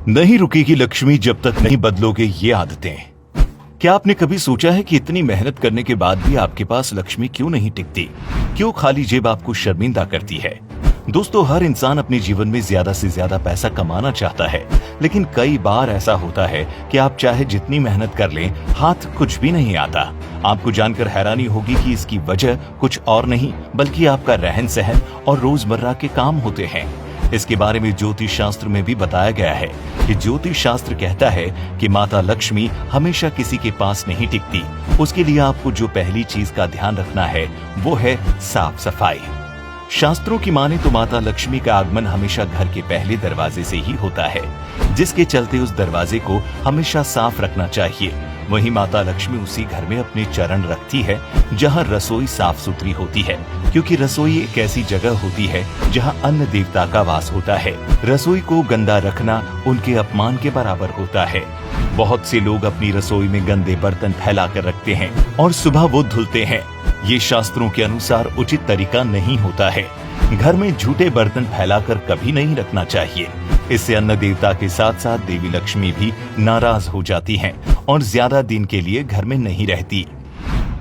नहीं रुकेगी लक्ष्मी जब तक नहीं बदलोगे ये आदतें। क्या आपने कभी सोचा है कि इतनी मेहनत करने के बाद भी आपके पास लक्ष्मी क्यों नहीं टिकती? क्यों खाली जेब आपको शर्मिंदा करती है? दोस्तों, हर इंसान अपने जीवन में ज्यादा से ज्यादा पैसा कमाना चाहता है, लेकिन कई बार ऐसा होता है कि आप चाहे जितनी मेहनत कर लें, हाथ कुछ भी नहीं आता। आपको जानकर हैरानी होगी कि इसकी वजह कुछ और नहीं बल्कि आपका रहन सहन और रोजमर्रा के काम होते हैं। इसके बारे में ज्योतिष शास्त्र में भी बताया गया है कि ज्योतिष शास्त्र कहता है कि माता लक्ष्मी हमेशा किसी के पास नहीं टिकती। उसके लिए आपको जो पहली चीज का ध्यान रखना है वो है साफ सफाई। शास्त्रों की माने तो माता लक्ष्मी का आगमन हमेशा घर के पहले दरवाजे से ही होता है, जिसके चलते उस दरवाजे को हमेशा साफ रखना चाहिए। वहीं माता लक्ष्मी उसी घर में अपने चरण रखती है जहां रसोई साफ सुथरी होती है, क्योंकि रसोई एक ऐसी जगह होती है जहां अन्न देवता का वास होता है। रसोई को गंदा रखना उनके अपमान के बराबर होता है। बहुत से लोग अपनी रसोई में गंदे बर्तन फैला कर रखते हैं और सुबह वो धुलते हैं। ये शास्त्रों के अनुसार उचित तरीका नहीं होता है। घर में झूठे बर्तन फैलाकर कभी नहीं रखना चाहिए। इससे अन्न देवता के साथ साथ देवी लक्ष्मी भी नाराज हो जाती हैं और ज्यादा दिन के लिए घर में नहीं रहती।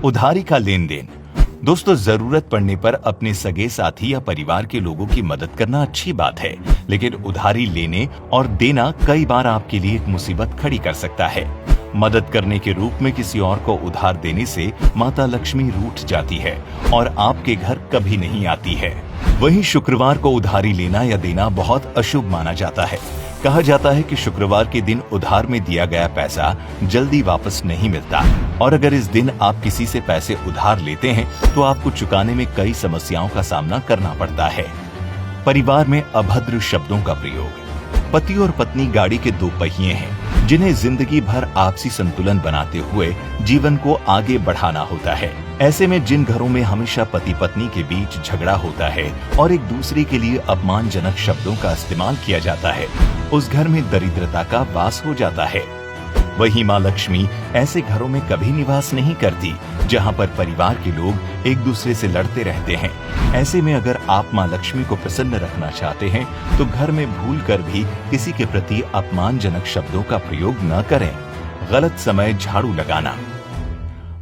उधारी का लेन देन। दोस्तों, जरूरत पड़ने पर अपने सगे साथी या परिवार के लोगों की मदद करना अच्छी बात है, लेकिन उधारी लेने और देना कई बार आपके लिए एक मुसीबत खड़ी कर सकता है। मदद करने के रूप में किसी और को उधार देने से माता लक्ष्मी रूठ जाती है और आपके घर कभी नहीं आती है। वहीं शुक्रवार को उधारी लेना या देना बहुत अशुभ माना जाता है। कहा जाता है कि शुक्रवार के दिन उधार में दिया गया पैसा जल्दी वापस नहीं मिलता, और अगर इस दिन आप किसी से पैसे उधार लेते हैं तो आपको चुकाने में कई समस्याओं का सामना करना पड़ता है। परिवार में अभद्र शब्दों का प्रयोग। पति और पत्नी गाड़ी के दो पहिए हैं, जिन्हें जिंदगी भर आपसी संतुलन बनाते हुए जीवन को आगे बढ़ाना होता है। ऐसे में जिन घरों में हमेशा पति पत्नी के बीच झगड़ा होता है और एक दूसरे के लिए अपमानजनक शब्दों का इस्तेमाल किया जाता है, उस घर में दरिद्रता का वास हो जाता है। वहीं माँ लक्ष्मी ऐसे घरों में कभी निवास नहीं करती जहां पर परिवार के लोग एक दूसरे से लड़ते रहते हैं। ऐसे में अगर आप माँ लक्ष्मी को प्रसन्न रखना चाहते हैं तो घर में भूल कर भी किसी के प्रति अपमानजनक शब्दों का प्रयोग न करें। गलत समय झाड़ू लगाना।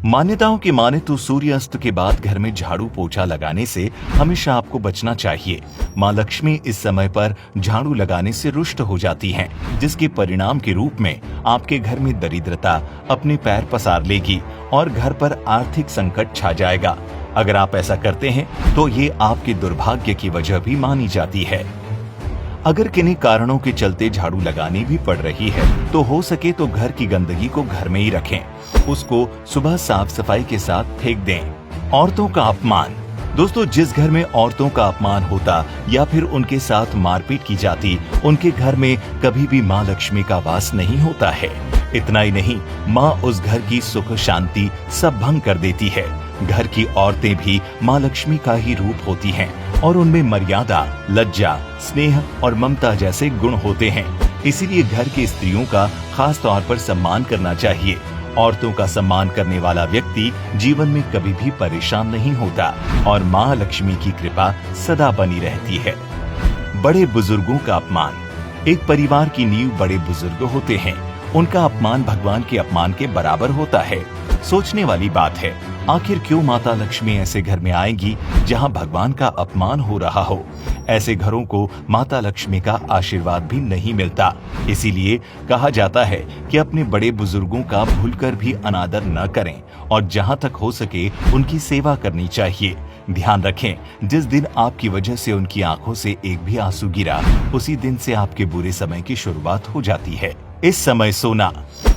मान्यताओं की माने तो सूर्यास्त के बाद घर में झाड़ू पोछा लगाने से हमेशा आपको बचना चाहिए। माँ लक्ष्मी इस समय पर झाड़ू लगाने से रुष्ट हो जाती हैं, जिसके परिणाम के रूप में आपके घर में दरिद्रता अपने पैर पसार लेगी और घर पर आर्थिक संकट छा जाएगा। अगर आप ऐसा करते हैं तो ये आपके दुर्भाग्य की वजह भी मानी जाती है। अगर किन्हीं कारणों के चलते झाड़ू लगानी भी पड़ रही है तो हो सके तो घर की गंदगी को घर में ही रखें। उसको सुबह साफ सफाई के साथ फेंक दें। औरतों का अपमान। दोस्तों, जिस घर में औरतों का अपमान होता या फिर उनके साथ मारपीट की जाती, उनके घर में कभी भी माँ लक्ष्मी का वास नहीं होता है। इतना ही नहीं, माँ उस घर की सुख शांति सब भंग कर देती है। घर की औरतें भी माँ लक्ष्मी का ही रूप होती हैं और उनमें मर्यादा, लज्जा, स्नेह और ममता जैसे गुण होते हैं। इसीलिए घर की स्त्रियों का खास तौर पर सम्मान करना चाहिए। औरतों का सम्मान करने वाला व्यक्ति जीवन में कभी भी परेशान नहीं होता और माँ लक्ष्मी की कृपा सदा बनी रहती है। बड़े बुजुर्गों का अपमान। एक परिवार की नींव बड़े बुजुर्ग होते हैं। उनका अपमान भगवान के अपमान के बराबर होता है। सोचने वाली बात है, आखिर क्यों माता लक्ष्मी ऐसे घर में आएगी जहां भगवान का अपमान हो रहा हो? ऐसे घरों को माता लक्ष्मी का आशीर्वाद भी नहीं मिलता। इसीलिए कहा जाता है कि अपने बड़े बुजुर्गों का भूलकर भी अनादर न करें और जहां तक हो सके उनकी सेवा करनी चाहिए। ध्यान रखें, जिस दिन आपकी वजह से उनकी आंखों से एक भी आंसू गिरा, उसी दिन से आपके बुरे समय की शुरुआत हो जाती है। इस समय सोना।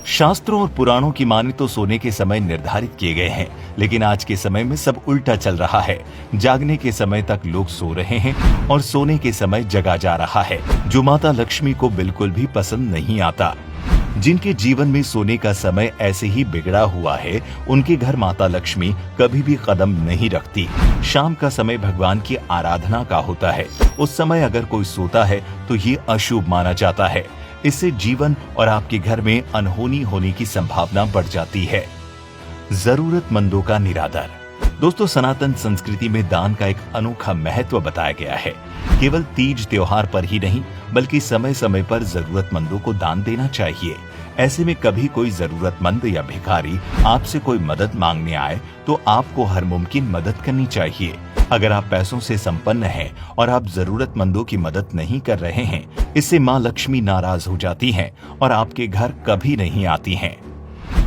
शास्त्रों और पुराणों की माने तो सोने के समय निर्धारित किए गए हैं, लेकिन आज के समय में सब उल्टा चल रहा है। जागने के समय तक लोग सो रहे हैं और सोने के समय जगा जा रहा है, जो माता लक्ष्मी को बिल्कुल भी पसंद नहीं आता। जिनके जीवन में सोने का समय ऐसे ही बिगड़ा हुआ है, उनके घर माता लक्ष्मी कभी भी कदम नहीं रखती। शाम का समय भगवान की आराधना का होता है। उस समय अगर कोई सोता है तो ये अशुभ माना जाता है। इससे जीवन और आपके घर में अनहोनी होने की संभावना बढ़ जाती है। जरूरतमंदों का निरादर। दोस्तों, सनातन संस्कृति में दान का एक अनोखा महत्व बताया गया है। केवल तीज त्योहार पर ही नहीं, बल्कि समय समय पर जरूरतमंदों को दान देना चाहिए। ऐसे में कभी कोई जरूरतमंद या भिखारी आपसे कोई मदद मांगने आए तो आपको हर मुमकिन मदद करनी चाहिए। अगर आप पैसों से संपन्न हैं और आप जरूरतमंदों की मदद नहीं कर रहे हैं, इससे माँ लक्ष्मी नाराज हो जाती हैं और आपके घर कभी नहीं आती हैं।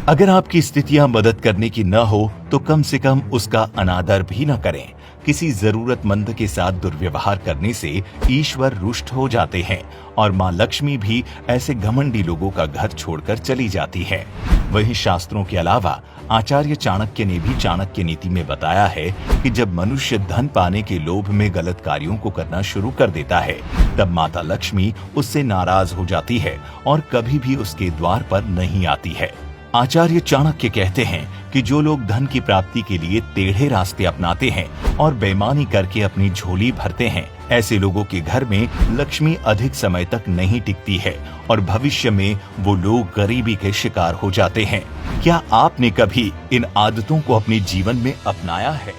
अगर आपकी स्थितियां मदद करने की न हो तो कम से कम उसका अनादर भी न करें। किसी जरूरतमंद के साथ दुर्व्यवहार करने से ईश्वर रुष्ट हो जाते हैं और माँ लक्ष्मी भी ऐसे घमंडी लोगों का घर छोड़कर चली जाती है। वहीं शास्त्रों के अलावा आचार्य चाणक्य ने भी चाणक्य नीति में बताया है कि जब मनुष्य धन पाने के लोभ में गलत कार्यों को करना शुरू कर देता है, तब माता लक्ष्मी उससे नाराज हो जाती है और कभी भी उसके द्वार पर नहीं आती है। आचार्य चाणक्य कहते हैं कि जो लोग धन की प्राप्ति के लिए टेढ़े रास्ते अपनाते हैं और बेईमानी करके अपनी झोली भरते हैं, ऐसे लोगों के घर में लक्ष्मी अधिक समय तक नहीं टिकती है और भविष्य में वो लोग गरीबी के शिकार हो जाते हैं। क्या आपने कभी इन आदतों को अपने जीवन में अपनाया है?